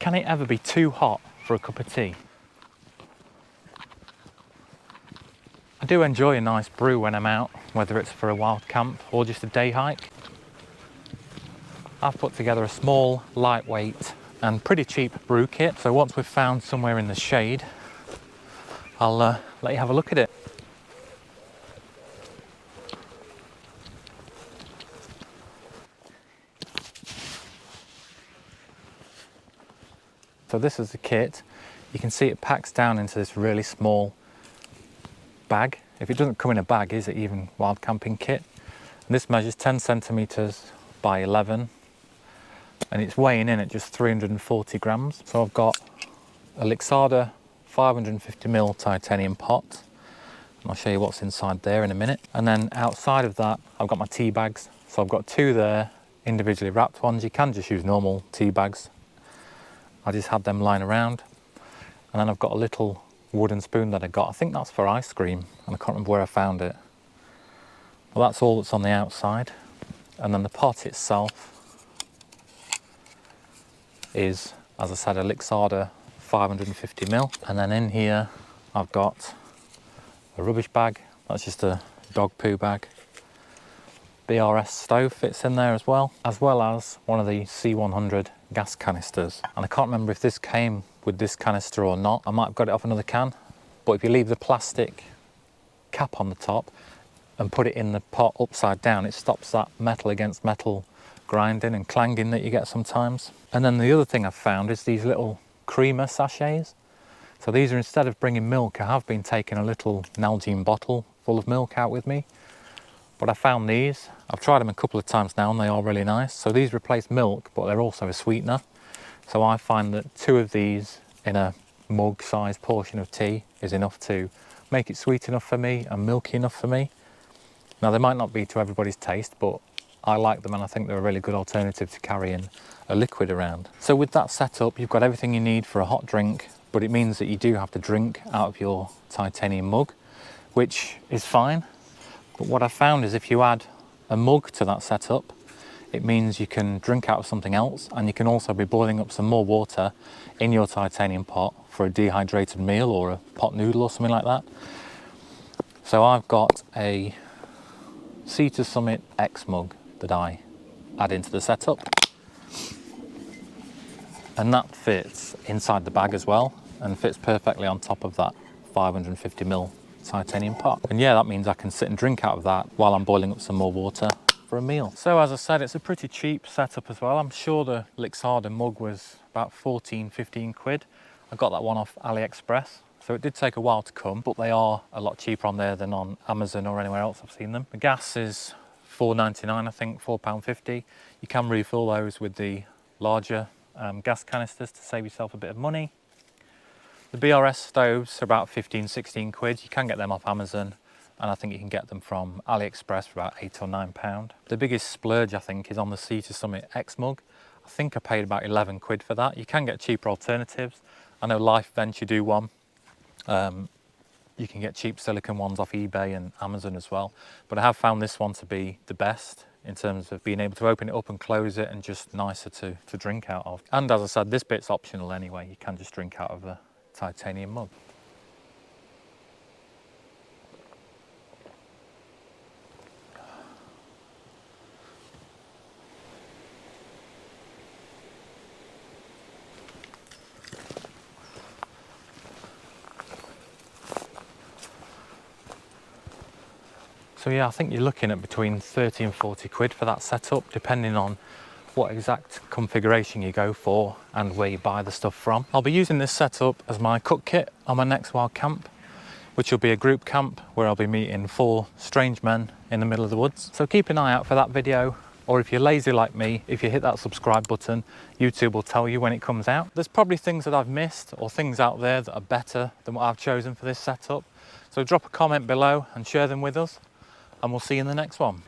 Can it ever be too hot for a cup of tea? I do enjoy a nice brew when I'm out, whether it's for a wild camp or just a day hike. I've put together a small, lightweight and pretty cheap brew kit, so once we've found somewhere in the shade, I'll let you have a look at it. So this is the kit. You can see it packs down into this really small bag. If it doesn't come in a bag, is it even wild camping kit? And this measures 10 centimeters by 11, and it's weighing in at just 340 grams. So I've got a Lixada 550ml titanium pot, and I'll show you what's inside there in a minute. And then outside of that, I've got my tea bags. So I've got two there, individually wrapped ones. You can just use normal tea bags. I just had them lying around. And then I've got a little wooden spoon that I got. I think that's for ice cream, and I can't remember where I found it. Well, that's all that's on the outside. And then the pot itself is, as I said, a Lixada 550ml. And then in here, I've got a rubbish bag. That's just a dog poo bag. BRS stove fits in there as well as one of the C100 gas canisters. And I can't remember if this came with this canister or not. I might have got it off another can, but if you leave the plastic cap on the top and put it in the pot upside down, it stops that metal against metal grinding and clanging that you get sometimes. And then the other thing I've found is these little creamer sachets. So these are, instead of bringing milk, I have been taking a little Nalgene bottle full of milk out with me. But I found these. I've tried them a couple of times now and they are really nice. So these replace milk, but they're also a sweetener. So I find that 2 of these in a mug-sized portion of tea is enough to make it sweet enough for me and milky enough for me. Now, they might not be to everybody's taste, but I like them and I think they're a really good alternative to carrying a liquid around. So with that setup, you've got everything you need for a hot drink, but it means that you do have to drink out of your titanium mug, which is fine. But what I found is if you add a mug to that setup, it means you can drink out of something else, and you can also be boiling up some more water in your titanium pot for a dehydrated meal or a pot noodle or something like that. So I've got a Sea to Summit X mug that I add into the setup, and that fits inside the bag as well and fits perfectly on top of that 550ml titanium pot. And yeah, that means I can sit and drink out of that while I'm boiling up some more water for a meal. So as I said, it's a pretty cheap setup as well. I'm sure the Lixada mug was about 14-15 quid. I got that one off AliExpress, so it did take a while to come, but they are a lot cheaper on there than on Amazon or anywhere else I've seen them. The gas is £4.99, I think, £4.50. You can refill those with the larger gas canisters to save yourself a bit of money. The BRS stoves are about 15-16 quid. You can get them off Amazon, and I think you can get them from AliExpress for about £8 or £9. The biggest splurge, I think, is on the Sea to Summit X mug. I think I paid about 11 quid for that. You can get cheaper alternatives. I know Life Venture do one. You can get cheap silicone ones off eBay and Amazon as well. But I have found this one to be the best in terms of being able to open it up and close it, and just nicer to drink out of. And as I said, this bit's optional anyway. You can just drink out of the titanium mug. So yeah, I think you're looking at between 30 and 40 quid for that setup, depending on what exact configuration you go for and where you buy the stuff from. I'll be using this setup as my cook kit on my next wild camp, which will be a group camp where I'll be meeting 4 strange men in the middle of the woods. So keep an eye out for that video, or if you're lazy like me, if you hit that subscribe button, YouTube will tell you when it comes out. There's probably things that I've missed or things out there that are better than what I've chosen for this setup. So drop a comment below and share them with us, and we'll see you in the next one.